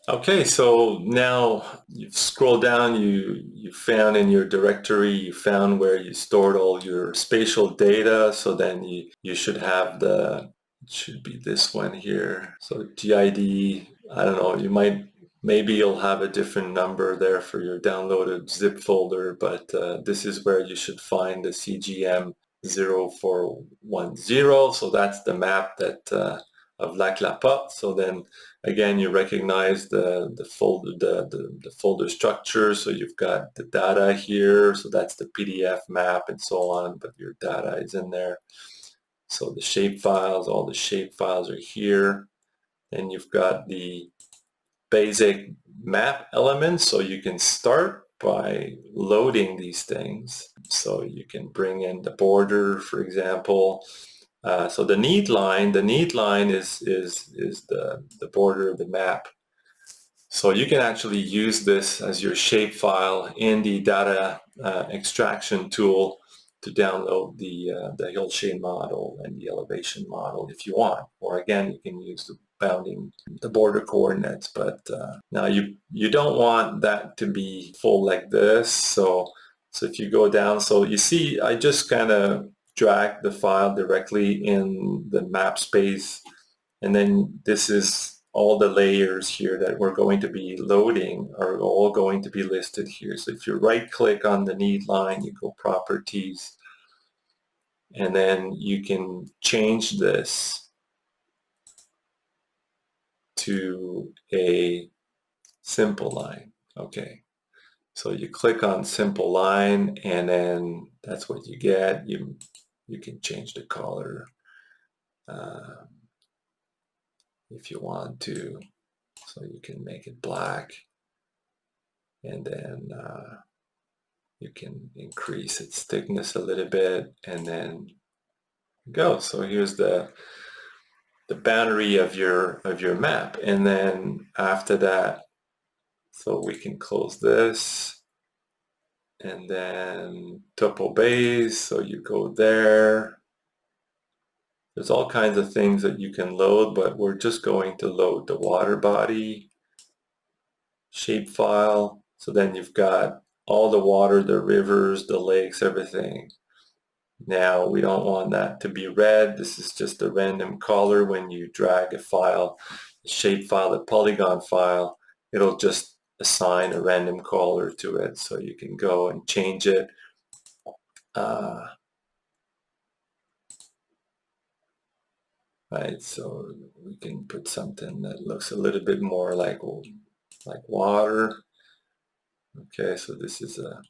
Okay, so now you've scrolled down, you found in your directory, you found where you stored all your spatial data, so then you should have it should be this one here. So GID, I don't know, maybe you'll have a different number there for your downloaded zip folder, but this is where you should find the CGM 0410. So that's the map that of Lac La Porte. So then again, you recognize the folder structure. So you've got the data here. So that's the PDF map and so on, but your data is in there. So the shape files, all the shape files are here. And you've got the basic map elements. So you can start by loading these things. So you can bring in the border, for example. So the need line is the border of the map. So you can actually use this as your shapefile in the data extraction tool to download the hillshade model and the elevation model if you want. Or again, you can use the border coordinates. But now you don't want that to be full like this. So if you go down, so you see, I just kind of drag the file directly in the map space, and then this is all the layers here that we're going to be loading are all going to be listed here. So if you right click on the need line, you go properties, and then you can change this to a simple line. Okay, so you click on simple line, and then that's what you get. You can change the color if you want to, so you can make it black, and then you can increase its thickness a little bit, and then go. So here's the boundary of your map, and then after that, so we can close this, and then topo base. So you go there. There's all kinds of things that you can load, but we're just going to load the water body shapefile. So then you've got all the water, the rivers, the lakes, everything. Now we don't want that to be red. This is just a random color. When you drag a file, a shape file, a polygon file, it'll just assign a random color to it. So you can go and change it. Right, so we can put something that looks a little bit more like water. Okay, so this is a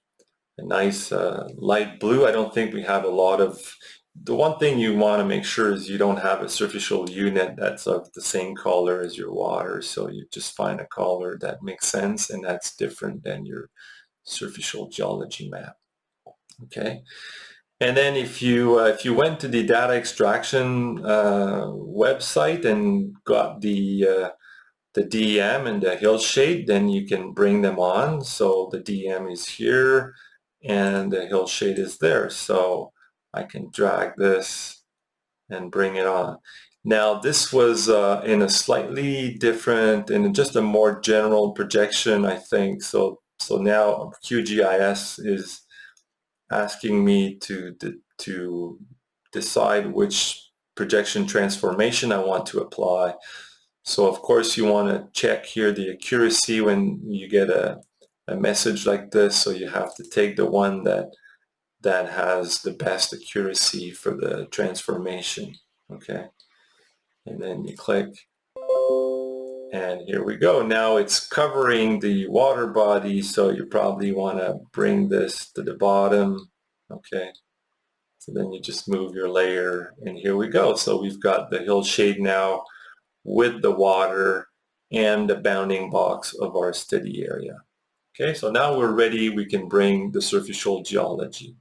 nice light blue. I don't think we have a lot of, the one thing you want to make sure is you don't have a superficial unit that's of the same color as your water. So you just find a color that makes sense and that's different than your superficial geology map. Okay. And then if you went to the data extraction website and got the DM and the hillshade, then you can bring them on. So the DM is here and the hillshade is there. So I can drag this and bring it on. Now this was in a slightly different, in just a more general projection, I think. So now QGIS is asking me to decide which projection transformation I want to apply. So of course you want to check here the accuracy when you get a message like this. So you have to take the one that has the best accuracy for the transformation. Okay, and then you click, and here we go. Now it's covering the water body, so you probably want to bring this to the bottom. Okay, so then you just move your layer, and here we go. So we've got the hillshade now with the water and the bounding box of our study area. Okay, so now we're ready. We can bring the superficial geology.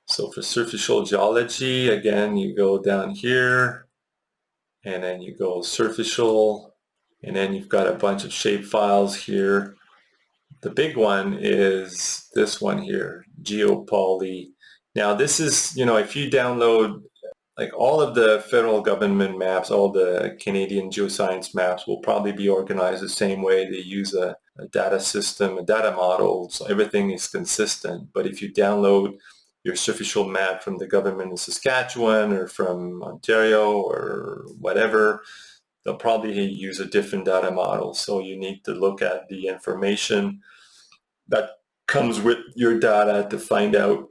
So for superficial geology, again, you go down here, and then you go superficial, and then you've got a bunch of shape files here. The big one is this one here, GeoPoly. Now this is, if you download like all of the federal government maps, all the Canadian geoscience maps will probably be organized the same way. They use a data system, a data model, so everything is consistent. But if you download your superficial map from the government of Saskatchewan or from Ontario or whatever, they'll probably use a different data model. So you need to look at the information that comes with your data to find out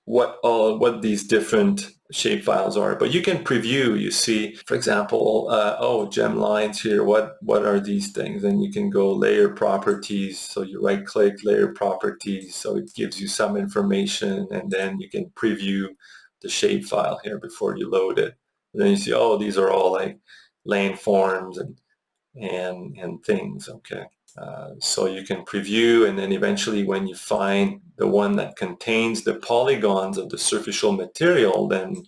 what these different shape files are. But you can preview, you see, for example, gem lines here, what are these things? And you can go layer properties, so you right click layer properties, so it gives you some information, and then you can preview the shape file here before you load it. And then you see, oh, these are all like landforms and things, okay. So you can preview, and then eventually when you find the one that contains the polygons of the superficial material, then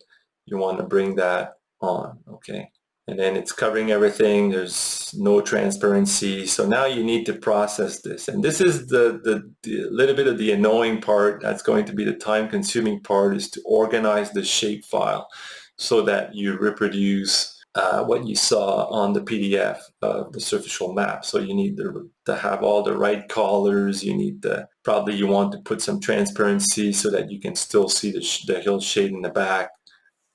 you want to bring that on, okay. And then it's covering everything, there's no transparency, so now you need to process this. And this is the little bit of the annoying part, that's going to be the time-consuming part, is to organize the shape file so that you reproduce what you saw on the PDF of the superficial map. So you need to have all the right colors. You need probably you want to put some transparency so that you can still see the hill shade in the back,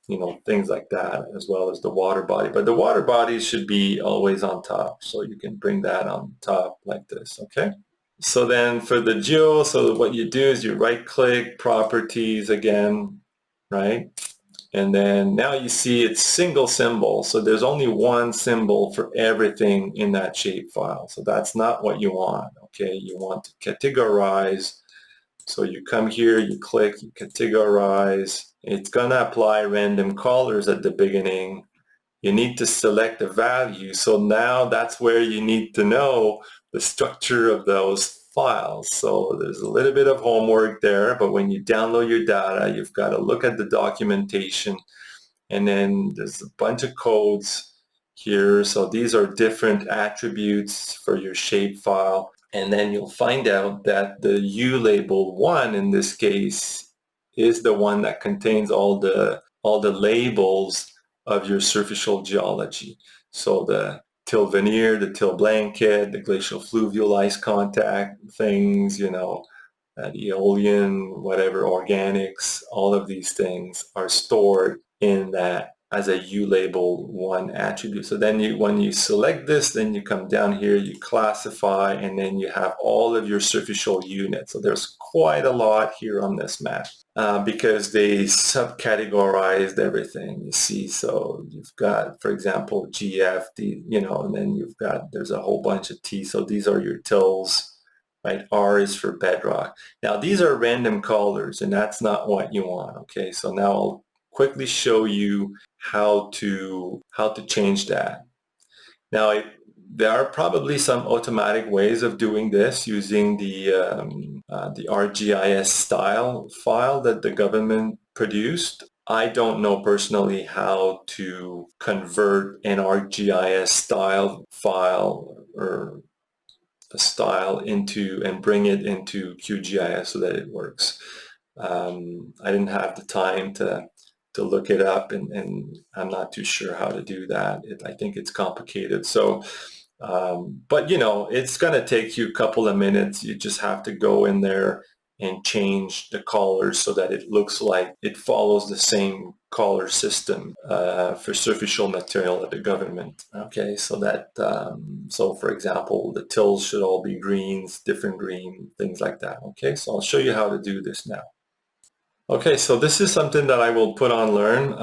you know, things like that, as well as the water body. But the water body should be always on top. So you can bring that on top like this, okay? So then for the geo, so what you do is you right click properties again, right? And then now you see it's single symbol. So there's only one symbol for everything in that shape file. So that's not what you want, okay? You want to categorize. So you come here, you click, you categorize. It's gonna apply random colors at the beginning. You need to select a value. So now that's where you need to know the structure of those files. So there's a little bit of homework there, but when you download your data, you've got to look at the documentation, and then there's a bunch of codes here. So these are different attributes for your shape file. And then you'll find out that the U label 1 in this case is the one that contains all the labels of your superficial geology. So the till veneer, the till blanket, the glacial fluvial ice contact things, you know, the aeolian, whatever, organics, all of these things are stored in that as a U label 1 attribute. So then when you select this, then you come down here, you classify, and then you have all of your superficial units. So there's quite a lot here on this map because they subcategorized everything, you see. So you've got, for example, GF, you know, and then there's a whole bunch of T. So these are your tills, right? R is for bedrock. Now these are random colors, and that's not what you want, okay? So now I'll quickly show you how to change that. Now there are probably some automatic ways of doing this using the ArcGIS style file that the government produced. I don't know personally how to convert an ArcGIS style file or a style into and bring it into QGIS so that it works. I didn't have the time to look it up, and I'm not too sure how to do that. I think it's complicated. So, but you know, it's going to take you a couple of minutes. You just have to go in there and change the colors so that it looks like it follows the same color system for superficial material of the government. Okay, so that, so for example, the tills should all be greens, different green, things like that. Okay, so I'll show you how to do this now. Okay, so this is something that I will put on Learn.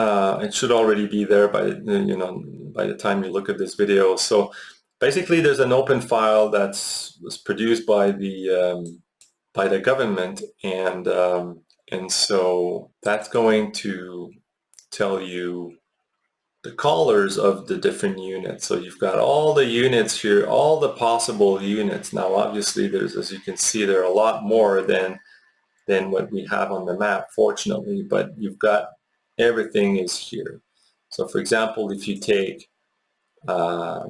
It should already be there by the time you look at this video. So basically, there's an open file was produced by the government, and so that's going to tell you the colors of the different units. So you've got all the units here, all the possible units. Now, obviously, as you can see, there are a lot more than what we have on the map, fortunately, but you've got everything is here. So for example, if you take, so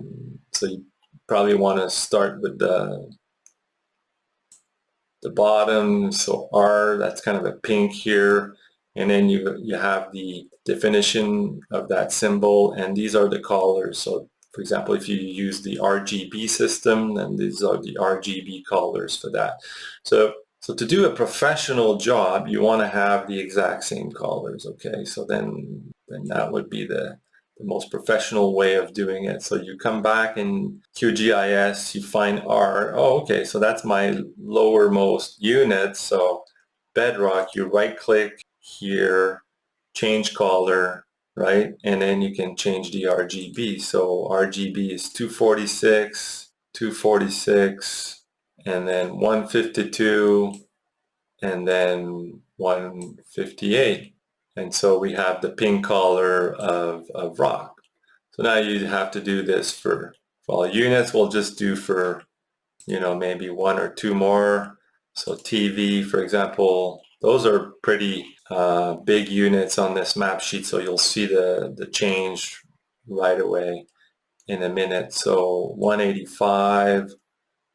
you probably want to start with the bottom, so R, that's kind of a pink here. and then you have the definition of that symbol, and these are the colors. So for example, if you use the RGB system, then these are the RGB colors for that. So to do a professional job, you want to have the exact same colors, okay? So then that would be the most professional way of doing it. So you come back in QGIS, you find R. Oh, okay, so that's my lowermost unit. So bedrock, you right click here, change color, right? And then you can change the RGB. So RGB is 246, 246, and then 152, and then 158. And so we have the pink color of rock. So now you have to do this for all units. We'll just do for, maybe one or two more. So TV, for example, those are pretty big units on this map sheet. So you'll see the change right away in a minute. So 185,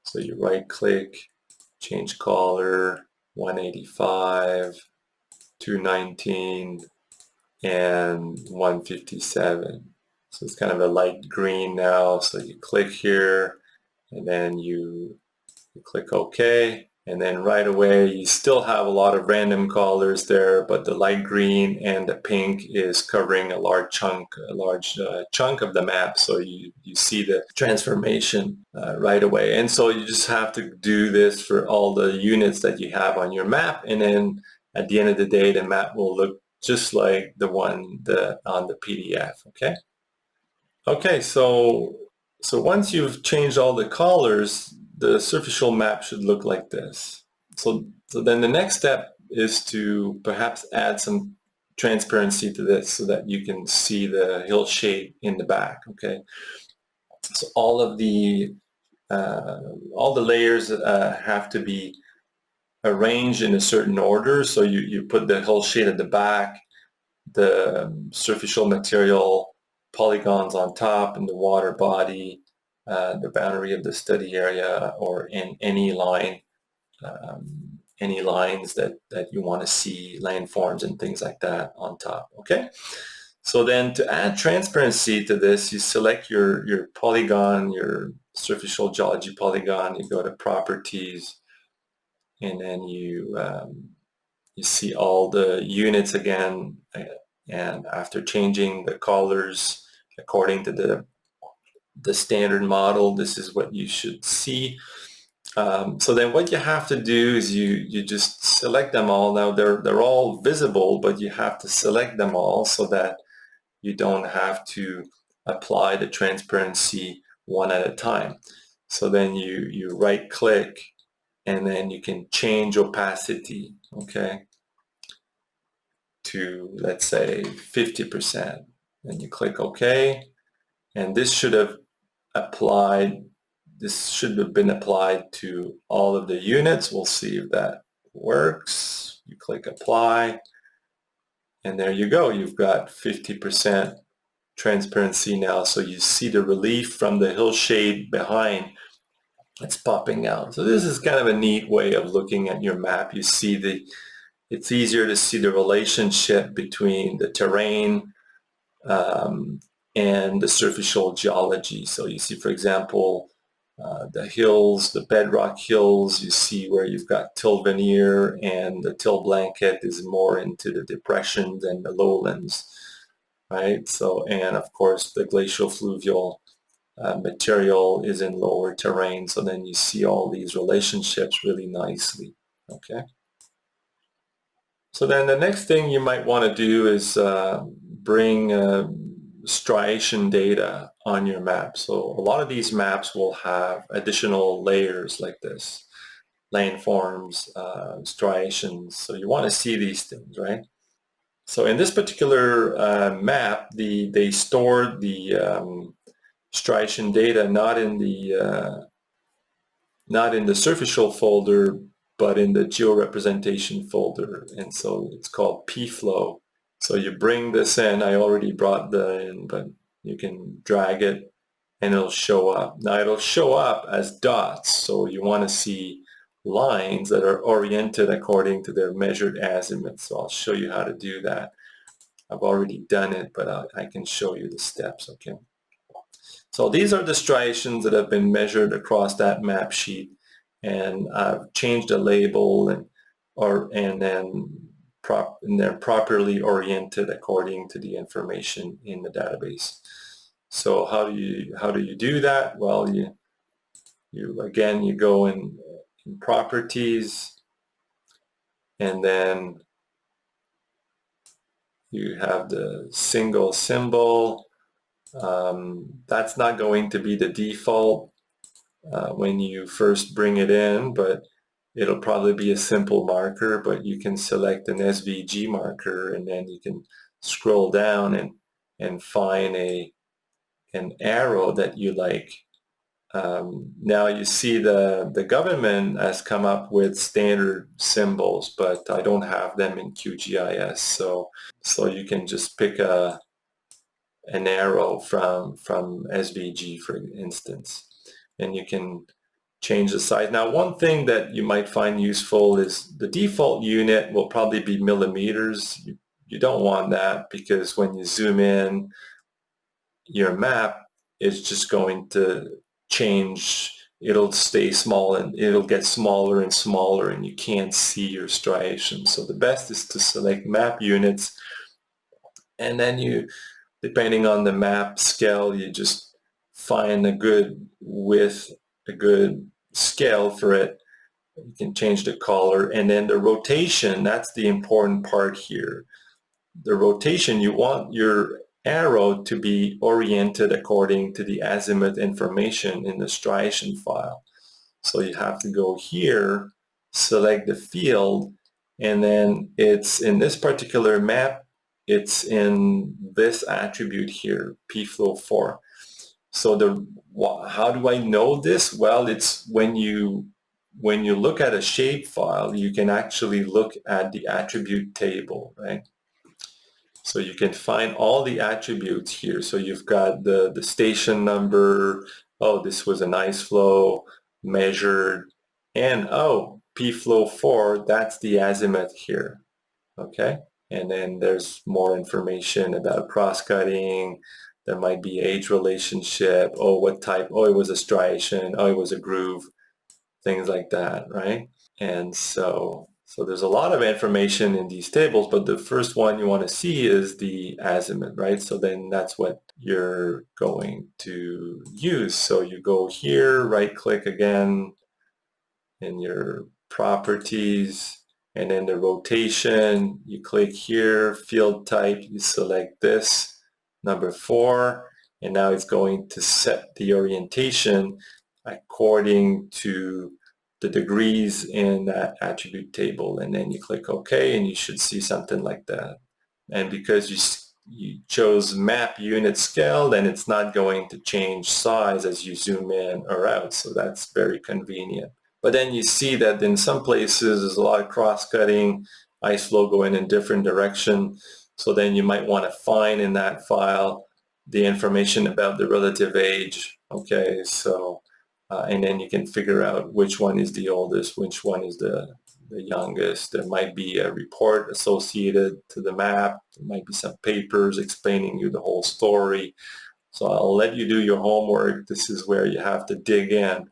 so you right click, change color, 185, 219, and 157. So it's kind of a light green now. So you click here, and then you click OK, and then right away you still have a lot of random colors there, but the light green and the pink is covering a large chunk of the map, so you see the transformation right away. And so you just have to do this for all the units that you have on your map, and then at the end of the day the map will look just like the one on the PDF. Okay, so once you've changed all the colors, the superficial map should look like this. So then the next step is to perhaps add some transparency to this so that you can see the hill shade in the back. Okay, so all the layers have to be arranged in a certain order. So you put the hill shade at the back, the superficial material polygons on top, and the water body, the boundary of the study area, or in any line, any lines that you want to see, landforms and things like that on top. Okay, so then to add transparency to this, you select your polygon, your superficial geology polygon, you go to properties, and then you see all the units again, and after changing the colors according to the standard model, this is what you should see. So then what you have to do is you just select them all. Now they're all visible, but you have to select them all so that you don't have to apply the transparency one at a time. So then you right click, and then you can change opacity, okay, to, let's say, 50%. Then you click OK, and this should have been applied to all of the units. We'll see if that works. You click apply, and there you go. You've got 50% transparency now, so you see the relief from the hillshade behind. It's popping out. So this is kind of a neat way of looking at your map. You see it's easier to see the relationship between the terrain and the superficial geology. So you see, for example, the hills, the bedrock hills, you see where you've got till veneer, and the till blanket is more into the depressions and the lowlands, right? So, and of course, the glacial fluvial material is in lower terrain. So then you see all these relationships really nicely, okay? So then the next thing you might want to do is bring striation data on your map. So a lot of these maps will have additional layers like this, landforms, striations. So you want to see these things, right? So in this particular map, they stored the striation data not in the superficial folder, but in the georepresentation folder, and so it's called pflow. So you bring this in. I already brought that in, but you can drag it and it'll show up. Now it'll show up as dots, so you want to see lines that are oriented according to their measured azimuth. So I'll show you how to do that. I've already done it, but I can show you the steps, okay? So these are the striations that have been measured across that map sheet, and I've changed the label and they're properly oriented according to the information in the database. So how do you do that? Well, you go in properties, and then you have the single symbol. That's not going to be the default when you first bring it in, but it'll probably be a simple marker, but you can select an SVG marker, and then you can scroll down and find an arrow that you like. Now you see the government has come up with standard symbols, but I don't have them in QGIS, so you can just pick an arrow from SVG, for instance, and you can change the size. Now, one thing that you might find useful is the default unit will probably be millimeters. You don't want that, because when you zoom in, your map is just going to change. It'll stay small, and it'll get smaller and smaller, and you can't see your striations. So the best is to select map units, and then you, depending on the map scale, you just find a good width, a good scale for it. You can change the color, and then the rotation, that's the important part here. The rotation, you want your arrow to be oriented according to the azimuth information in the striation file. So you have to go here, select the field, and then it's in this particular map, it's in this attribute here, pflow4. So how do I know this? Well, it's when you look at a shape file, you can actually look at the attribute table, right? So you can find all the attributes here. So you've got the station number, oh, this was an ice flow measured, and oh, pflow4, that's the azimuth here, okay? And then there's more information about cross-cutting. There might be age relationship, oh, what type, oh, it was a striation, oh, it was a groove, things like that, right? And so there's a lot of information in these tables, but the first one you want to see is the azimuth, right? So then that's what you're going to use. So you go here, right-click again in your properties, and then the rotation, you click here, field type, you select this, number 4, and now it's going to set the orientation according to the degrees in that attribute table, and then you click OK, and you should see something like that. And because you chose map unit scale, then it's not going to change size as you zoom in or out, so that's very convenient. But then you see that in some places there's a lot of cross-cutting, ice flow going in different direction, so then you might want to find in that file the information about the relative age, okay? So and then you can figure out which one is the oldest, which one is the youngest. There might be a report associated to the map. There might be some papers explaining you the whole story. So I'll let you do your homework. This is where you have to dig in.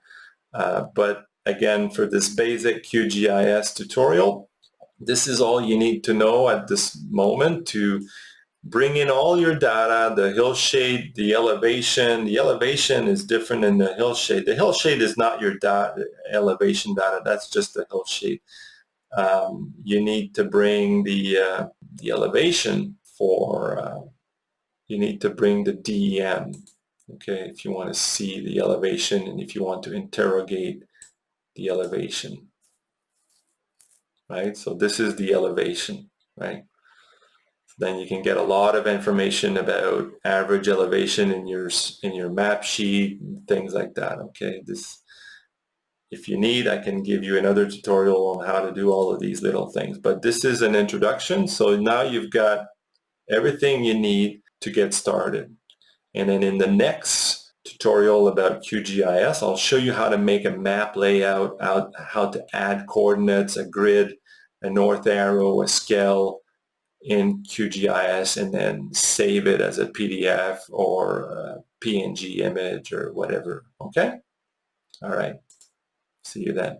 But again, for this basic QGIS tutorial, this is all you need to know at this moment to bring in all your data, the hill shade, the elevation. The elevation is different than the hill shade. The hill shade is not your elevation data. That's just the hill shade. You need to bring the elevation for, you need to bring the DEM, okay, if you want to see the elevation and if you want to interrogate the elevation, right? So this is the elevation, right? Then you can get a lot of information about average elevation in your map sheet, things like that, okay? This, if you need, I can give you another tutorial on how to do all of these little things, but this is an introduction. So now you've got everything you need to get started. And then in the next tutorial, tutorial about QGIS. I'll show you how to make a map layout, how to add coordinates, a grid, a north arrow, a scale in QGIS, and then save it as a PDF or a PNG image or whatever. Okay? All right. See you then.